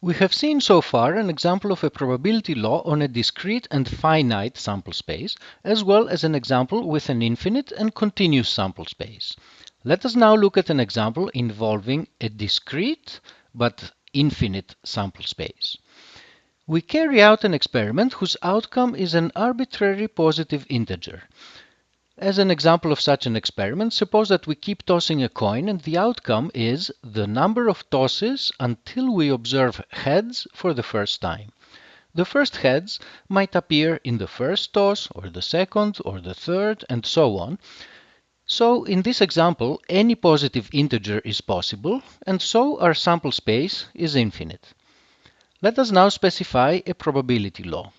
We have seen so far an example of a probability law on a discrete and finite sample space, as well as an example with an infinite and continuous sample space. Let us now look at an example involving a discrete but infinite sample space. We carry out an experiment whose outcome is an arbitrary positive integer. As an example of such an experiment, suppose that we keep tossing a coin and the outcome is the number of tosses until we observe heads for the first time. The first heads might appear in the first toss, or the second, or the third, and so on. So in this example, any positive integer is possible, and so our sample space is infinite. Let us now specify a probability law.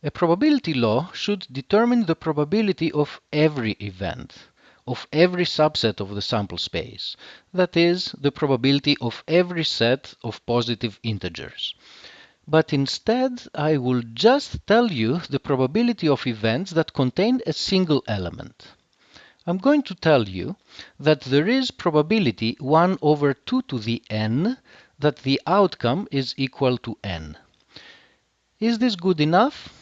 A probability law should determine the probability of every event, of every subset of the sample space. That is, the probability of every set of positive integers. But instead, I will just tell you the probability of events that contain a single element. I'm going to tell you that there is probability 1 over 2 to the n that the outcome is equal to n. Is this good enough?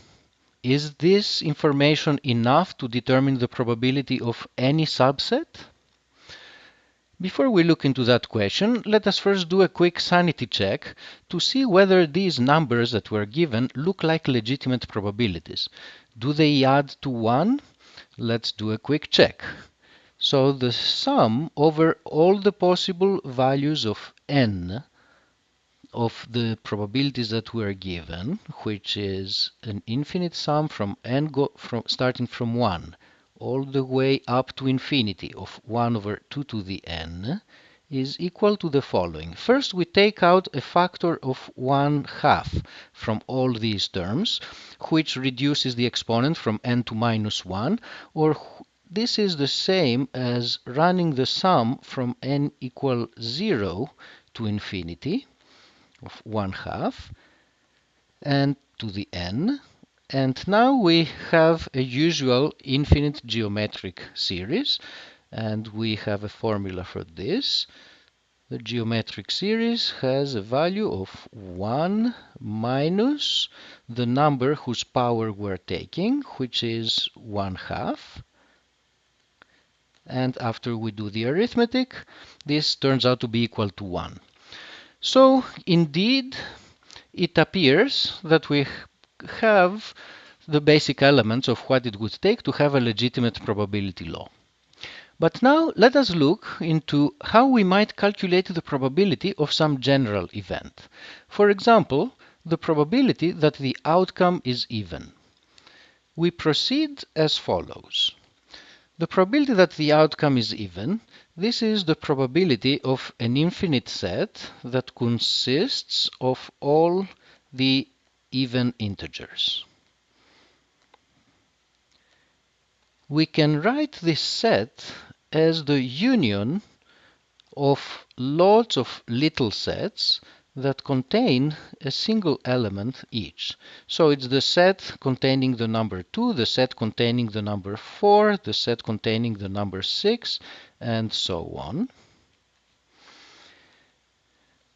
Is this information enough to determine the probability of any subset? Before we look into that question, let us first do a quick sanity check to see whether these numbers that were given look like legitimate probabilities. Do they add to 1? Let's do a quick check. So the sum over all the possible values of n of the probabilities that were given, which is an infinite sum from n starting from 1 all the way up to infinity of 1 over 2 to the n, is equal to the following. First, we take out a factor of 1/2 from all these terms, which reduces the exponent from n to minus 1, or this is the same as running the sum from n equal 0 to infinity of 1/2 and to the n. And now we have a usual infinite geometric series, and we have a formula for this. The geometric series has a value of 1 minus the number whose power we're taking, which is 1/2. And after we do the arithmetic, this turns out to be equal to 1. So, indeed, it appears that we have the basic elements of what it would take to have a legitimate probability law. But now let us look into how we might calculate the probability of some general event. For example, the probability that the outcome is even. We proceed as follows. The probability that the outcome is even, this is the probability of an infinite set that consists of all the even integers. We can write this set as the union of lots of little sets that contain a single element each. So it's the set containing the number 2, the set containing the number 4, the set containing the number 6, and so on.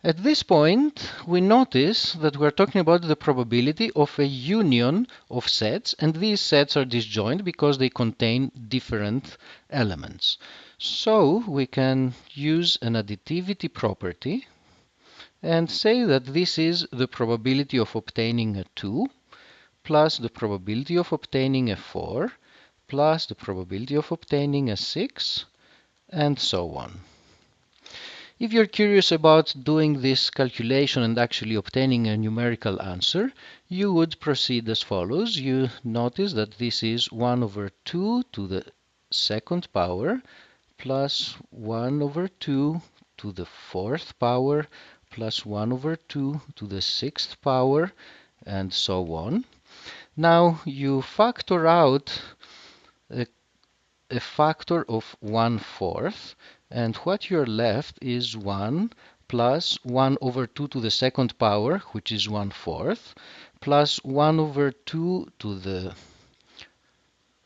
At this point, we notice that we're talking about the probability of a union of sets, and these sets are disjoint because they contain different elements. So we can use an additivity property and say that this is the probability of obtaining a 2 plus the probability of obtaining a 4 plus the probability of obtaining a 6, and so on. If you're curious about doing this calculation and actually obtaining a numerical answer, you would proceed as follows. You notice that this is 1 over 2 to the second power plus 1 over 2 to the fourth power plus 1 over 2 to the sixth power, and so on. Now you factor out a factor of 1/4, and what you're left is 1 plus 1 over 2 to the second power, which is 1/4, plus 1 over 2 to the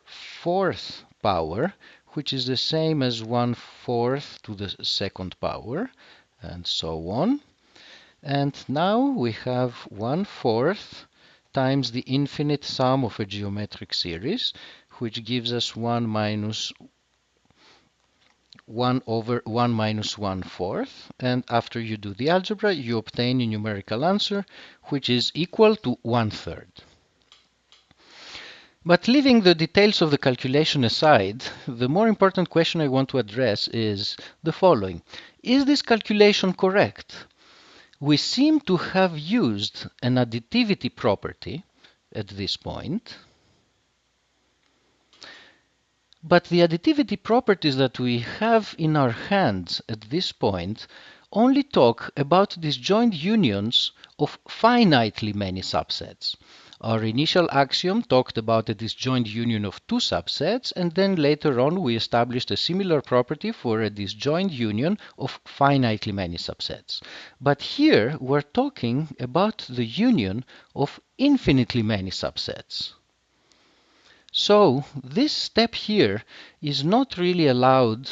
fourth power, which is the same as 1/4 to the second power, and so on. And now we have 1/4 times the infinite sum of a geometric series, which gives us 1 minus 1 over 1 minus 1/4. And after you do the algebra, you obtain a numerical answer, which is equal to 1/3. But leaving the details of the calculation aside, the more important question I want to address is the following. Is this calculation correct? We seem to have used an additivity property at this point, but the additivity properties that we have in our hands at this point only talk about disjoint unions of finitely many subsets. Our initial axiom talked about a disjoint union of two subsets, and then later on we established a similar property for a disjoint union of finitely many subsets. But here we're talking about the union of infinitely many subsets. So this step here is not really allowed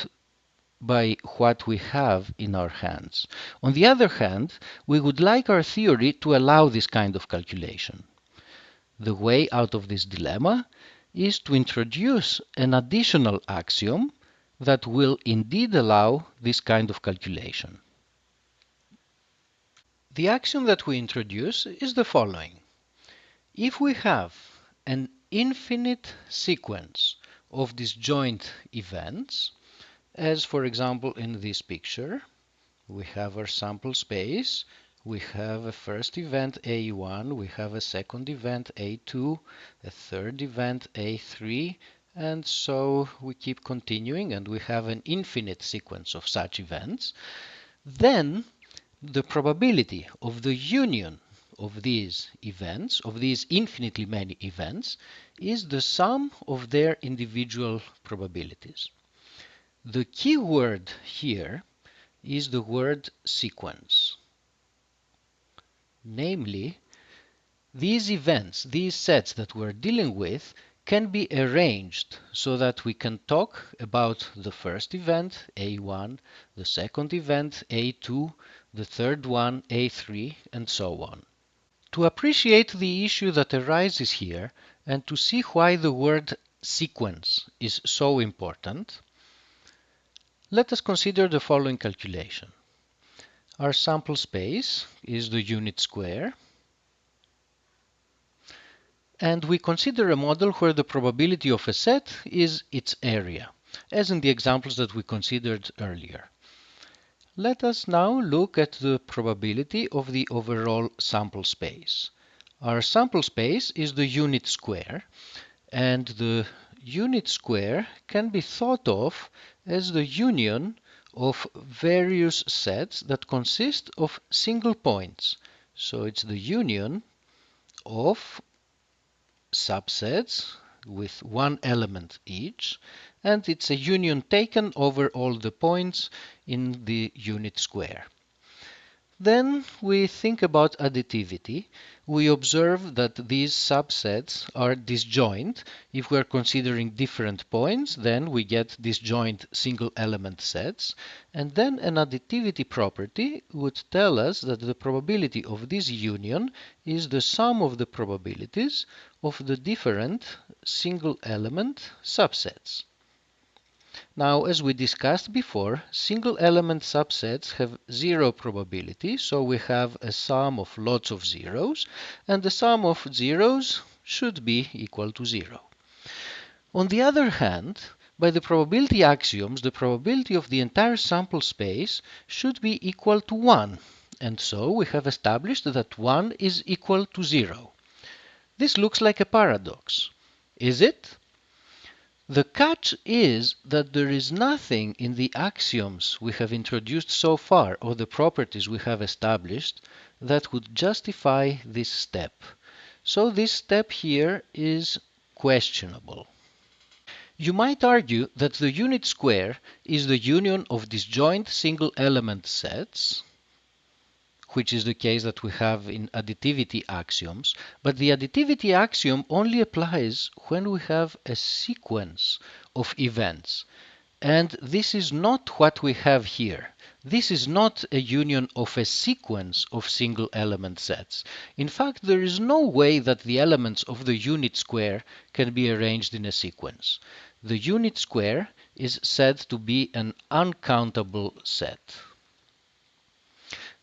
by what we have in our hands. On the other hand, we would like our theory to allow this kind of calculation. The way out of this dilemma is to introduce an additional axiom that will indeed allow this kind of calculation. The axiom that we introduce is the following. If we have an infinite sequence of disjoint events, as for example in this picture, we have our sample space, we have a first event A1, we have a second event A2, a third event A3, and so we keep continuing and we have an infinite sequence of such events. Then the probability of the union of these events, of these infinitely many events, is the sum of their individual probabilities. The key word here is the word sequence. Namely, these events, these sets that we're dealing with, can be arranged so that we can talk about the first event, A1, the second event, A2, the third one, A3, and so on. To appreciate the issue that arises here and to see why the word sequence is so important, let us consider the following calculation. Our sample space is the unit square, and we consider a model where the probability of a set is its area, as in the examples that we considered earlier. Let us now look at the probability of the overall sample space. Our sample space is the unit square, and the unit square can be thought of as the union of various sets that consist of single points. So it's the union of subsets with one element each, and it's a union taken over all the points in the unit square. Then we think about additivity. We observe that these subsets are disjoint. If we're considering different points, then we get disjoint single element sets. And then an additivity property would tell us that the probability of this union is the sum of the probabilities of the different single element subsets. Now, as we discussed before, single element subsets have zero probability, so we have a sum of lots of zeros, and the sum of zeros should be equal to 0. On the other hand, by the probability axioms, the probability of the entire sample space should be equal to 1, and so we have established that 1 is equal to 0. This looks like a paradox. Is it? The catch is that there is nothing in the axioms we have introduced so far, or the properties we have established, that would justify this step. So this step here is questionable. You might argue that the unit square is the union of disjoint single element sets, which is the case that we have in additivity axioms, but the additivity axiom only applies when we have a sequence of events. And this is not what we have here. This is not a union of a sequence of single element sets. In fact, there is no way that the elements of the unit square can be arranged in a sequence. The unit square is said to be an uncountable set.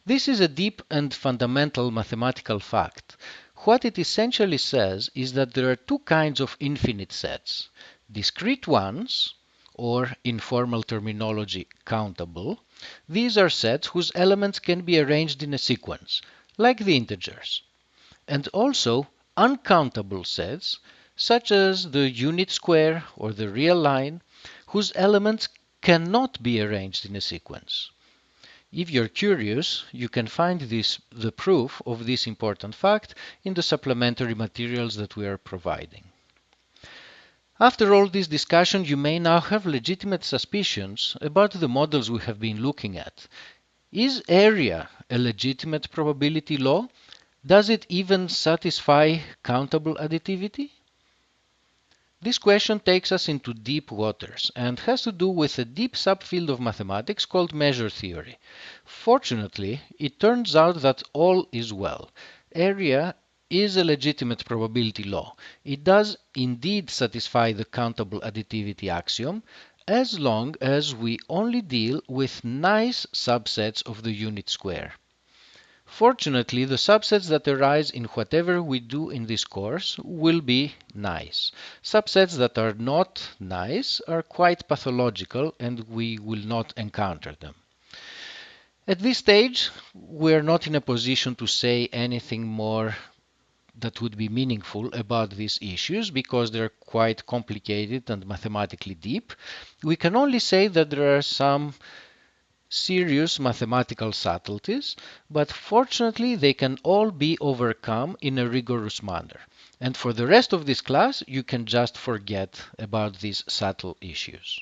This is a deep and fundamental mathematical fact. What it essentially says is that there are two kinds of infinite sets: discrete ones, or in formal terminology, countable. These are sets whose elements can be arranged in a sequence, like the integers. And also uncountable sets, such as the unit square or the real line, whose elements cannot be arranged in a sequence. If you're curious, you can find the proof of this important fact in the supplementary materials that we are providing. After all this discussion, you may now have legitimate suspicions about the models we have been looking at. Is area a legitimate probability law? Does it even satisfy countable additivity? This question takes us into deep waters and has to do with a deep subfield of mathematics called measure theory. Fortunately, it turns out that all is well. Area is a legitimate probability law. It does indeed satisfy the countable additivity axiom, as long as we only deal with nice subsets of the unit square. Fortunately, the subsets that arise in whatever we do in this course will be nice. Subsets that are not nice are quite pathological and we will not encounter them. At this stage, we are not in a position to say anything more that would be meaningful about these issues because they're quite complicated and mathematically deep. We can only say that there are some serious mathematical subtleties, but fortunately they can all be overcome in a rigorous manner. And for the rest of this class, you can just forget about these subtle issues.